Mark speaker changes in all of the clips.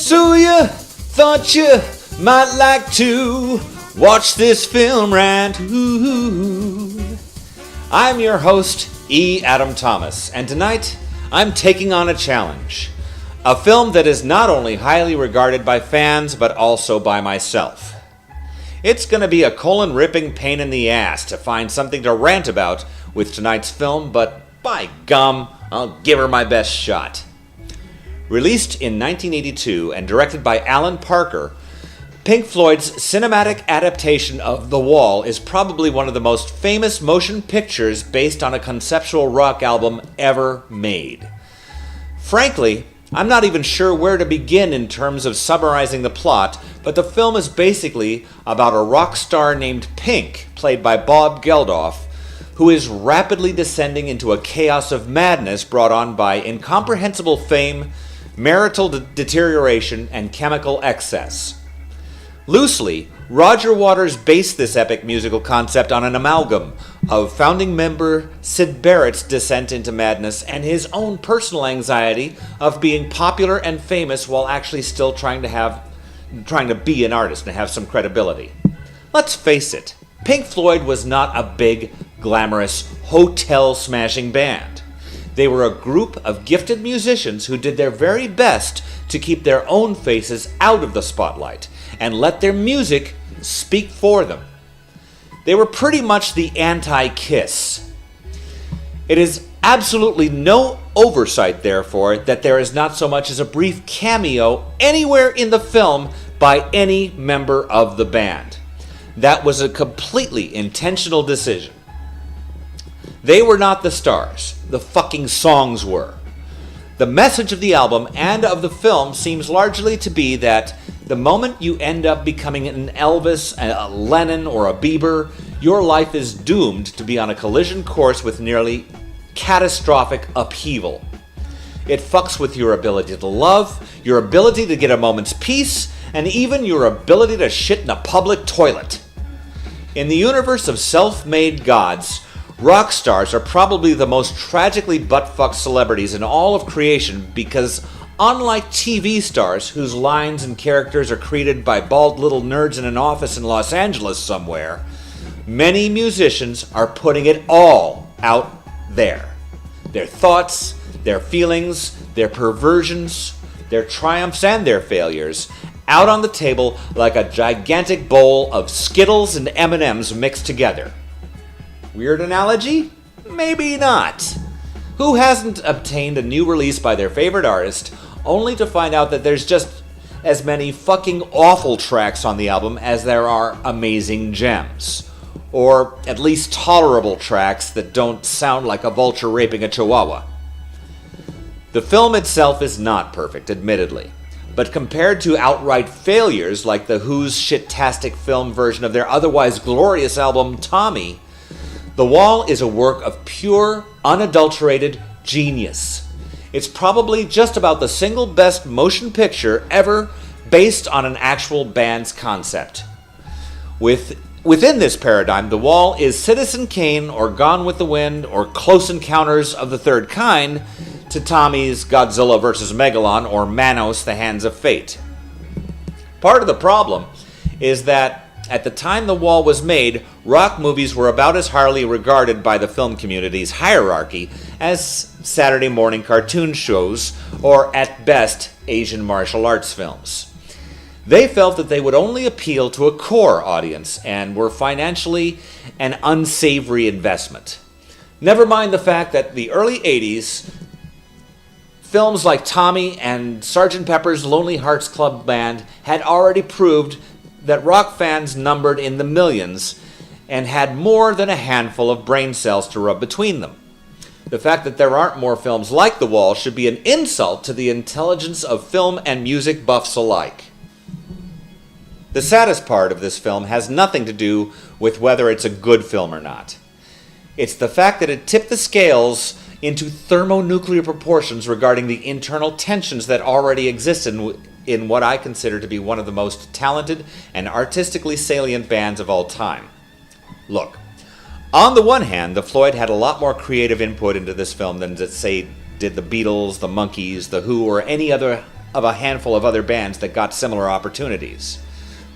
Speaker 1: So you thought you might like to watch this film rant. Ooh. I'm your host, E. Adam Thomas, and tonight I'm taking on a challenge. A film that is not only highly regarded by fans, but also by myself. It's going to be a colon-ripping pain in the ass to find something to rant about with tonight's film, but by gum, I'll give her my best shot. Released in 1982 and directed by Alan Parker, Pink Floyd's cinematic adaptation of The Wall is probably one of the most famous motion pictures based on a conceptual rock album ever made. Frankly, I'm not even sure where to begin in terms of summarizing the plot, but the film is basically about a rock star named Pink, played by Bob Geldof, who is rapidly descending into a chaos of madness brought on by incomprehensible fame, marital deterioration, and chemical excess. Loosely, Roger Waters based this epic musical concept on an amalgam of founding member Syd Barrett's descent into madness and his own personal anxiety of being popular and famous while actually still trying to be an artist and have some credibility. Let's face it, Pink Floyd was not a big, glamorous, hotel-smashing band. They were a group of gifted musicians who did their very best to keep their own faces out of the spotlight and let their music speak for them. They were pretty much the anti-Kiss. It is absolutely no oversight, therefore, that there is not so much as a brief cameo anywhere in the film by any member of the band. That was a completely intentional decision. They were not the stars. The fucking songs were. The message of the album and of the film seems largely to be that the moment you end up becoming an Elvis, a Lennon, or a Bieber, your life is doomed to be on a collision course with nearly catastrophic upheaval. It fucks with your ability to love, your ability to get a moment's peace, and even your ability to shit in a public toilet. In the universe of self-made gods, rock stars are probably the most tragically butt-fucked celebrities in all of creation because, unlike TV stars whose lines and characters are created by bald little nerds in an office in Los Angeles somewhere, many musicians are putting it all out there. Their thoughts, their feelings, their perversions, their triumphs and their failures, out on the table like a gigantic bowl of Skittles and M&Ms mixed together. Weird analogy? Maybe not. Who hasn't obtained a new release by their favorite artist only to find out that there's just as many fucking awful tracks on the album as there are amazing gems? Or at least tolerable tracks that don't sound like a vulture raping a chihuahua. The film itself is not perfect, admittedly. But compared to outright failures like The Who's shit-tastic film version of their otherwise glorious album Tommy, The Wall is a work of pure, unadulterated genius. It's probably just about the single best motion picture ever based on an actual band's concept. Within this paradigm, The Wall is Citizen Kane or Gone with the Wind or Close Encounters of the Third Kind to Tommy's Godzilla vs. Megalon or Manos, The Hands of Fate. Part of the problem is that at the time The Wall was made, rock movies were about as highly regarded by the film community's hierarchy as Saturday morning cartoon shows or, at best, Asian martial arts films. They felt that they would only appeal to a core audience and were financially an unsavory investment. Never mind the fact that the early 80s, films like Tommy and Sgt. Pepper's Lonely Hearts Club Band had already proved that rock fans numbered in the millions and had more than a handful of brain cells to rub between them. The fact that there aren't more films like The Wall should be an insult to the intelligence of film and music buffs alike. The saddest part of this film has nothing to do with whether it's a good film or not. It's the fact that it tipped the scales into thermonuclear proportions regarding the internal tensions that already existed in what I consider to be one of the most talented and artistically salient bands of all time. Look, on the one hand, the Floyd had a lot more creative input into this film than, say, did the Beatles, the Monkees, the Who, or any other of a handful of other bands that got similar opportunities.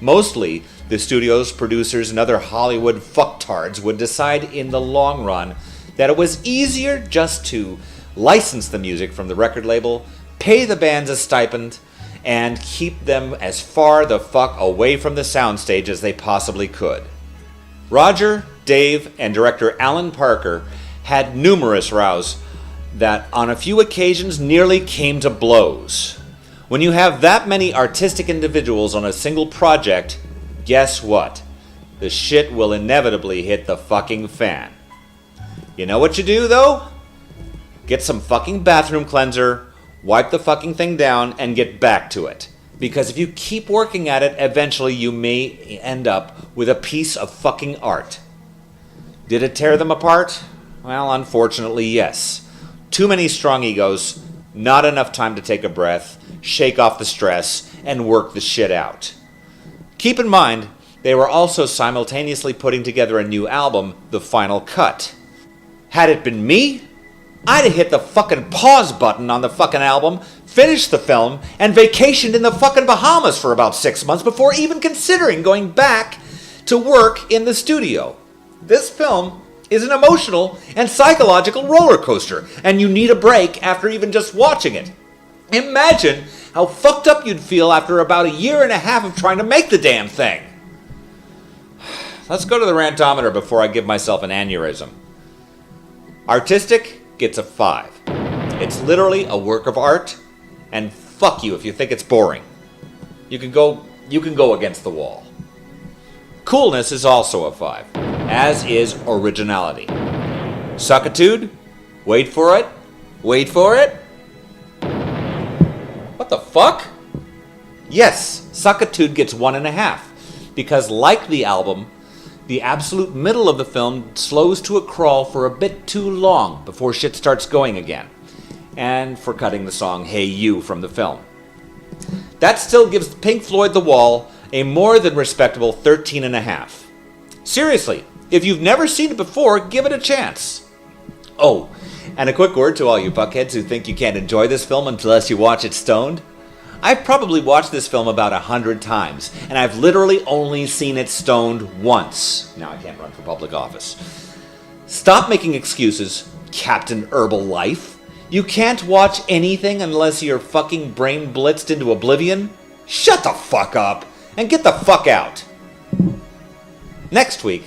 Speaker 1: Mostly, the studios, producers, and other Hollywood fucktards would decide in the long run that it was easier just to license the music from the record label, pay the bands a stipend, and keep them as far the fuck away from the soundstage as they possibly could. Roger, Dave, and director Alan Parker had numerous rows that on a few occasions nearly came to blows. When you have that many artistic individuals on a single project, guess what? The shit will inevitably hit the fucking fan. You know what you do though? Get some fucking bathroom cleanser, wipe the fucking thing down, and get back to it. Because if you keep working at it, eventually you may end up with a piece of fucking art. Did it tear them apart? Well, unfortunately, yes. Too many strong egos, not enough time to take a breath, shake off the stress, and work the shit out. Keep in mind, they were also simultaneously putting together a new album, The Final Cut. Had it been me, I'd have hit the fucking pause button on the fucking album, finished the film, and vacationed in the fucking Bahamas for about 6 months before even considering going back to work in the studio. This film is an emotional and psychological roller coaster, and you need a break after even just watching it. Imagine how fucked up you'd feel after about a year and a half of trying to make the damn thing. Let's go to the rantometer before I give myself an aneurysm. Artistic gets a 5. It's literally a work of art, and fuck you if you think it's boring. You can go against the wall. Coolness is also a 5, as is originality. Suckitude? Wait for it. Wait for it. What the fuck? Yes, Suckitude gets 1.5, because like the album, the absolute middle of the film slows to a crawl for a bit too long before shit starts going again, and for cutting the song Hey You from the film. That still gives Pink Floyd The Wall a more than respectable 13.5. Seriously, if you've never seen it before, give it a chance. Oh, and a quick word to all you fuckheads who think you can't enjoy this film unless you watch it stoned. I've probably watched this film about 100 times, and I've literally only seen it stoned once. Now I can't run for public office. Stop making excuses, Captain Herbal Life. You can't watch anything unless you're fucking brain blitzed into oblivion? Shut the fuck up, and get the fuck out. Next week,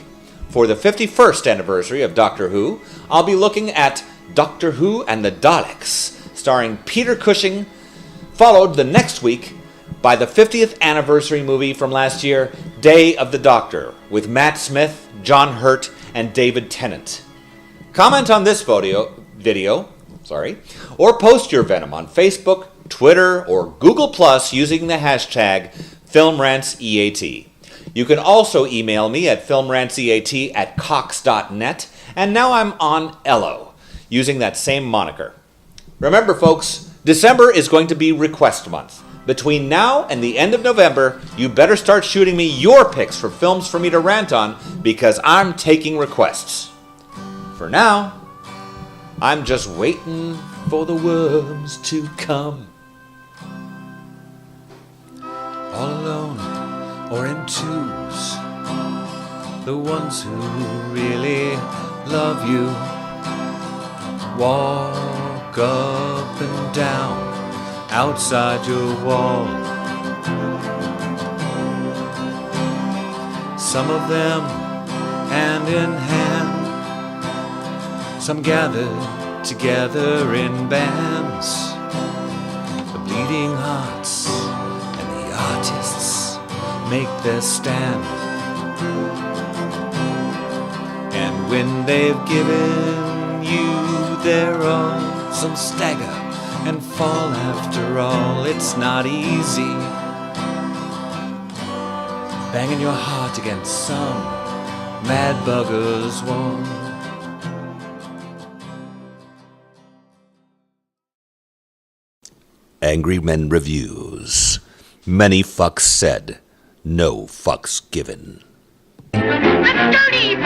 Speaker 1: for the 51st anniversary of Doctor Who, I'll be looking at Doctor Who and the Daleks, starring Peter Cushing, followed the next week by the 50th anniversary movie from last year, Day of the Doctor, with Matt Smith, John Hurt, and David Tennant. Comment on this video, or post your venom on Facebook, Twitter, or Google Plus using the hashtag FilmRantsEAT. You can also email me at filmrantseat@cox.net, and now I'm on Ello, using that same moniker. Remember, folks, December is going to be request month. Between now and the end of November, you better start shooting me your picks for films for me to rant on, because I'm taking requests. For now, I'm just waiting for the worms to come. All alone or in twos, the ones who really love you walk up and down outside your wall. Some of them hand in hand, some gathered together in bands. The bleeding hearts and the artists make their stand, and when they've given you their all, some stagger and fall after all. It's not easy banging your heart against some mad bugger's wall. Angry Men Reviews. Many fucks said, no fucks given.
Speaker 2: The dirty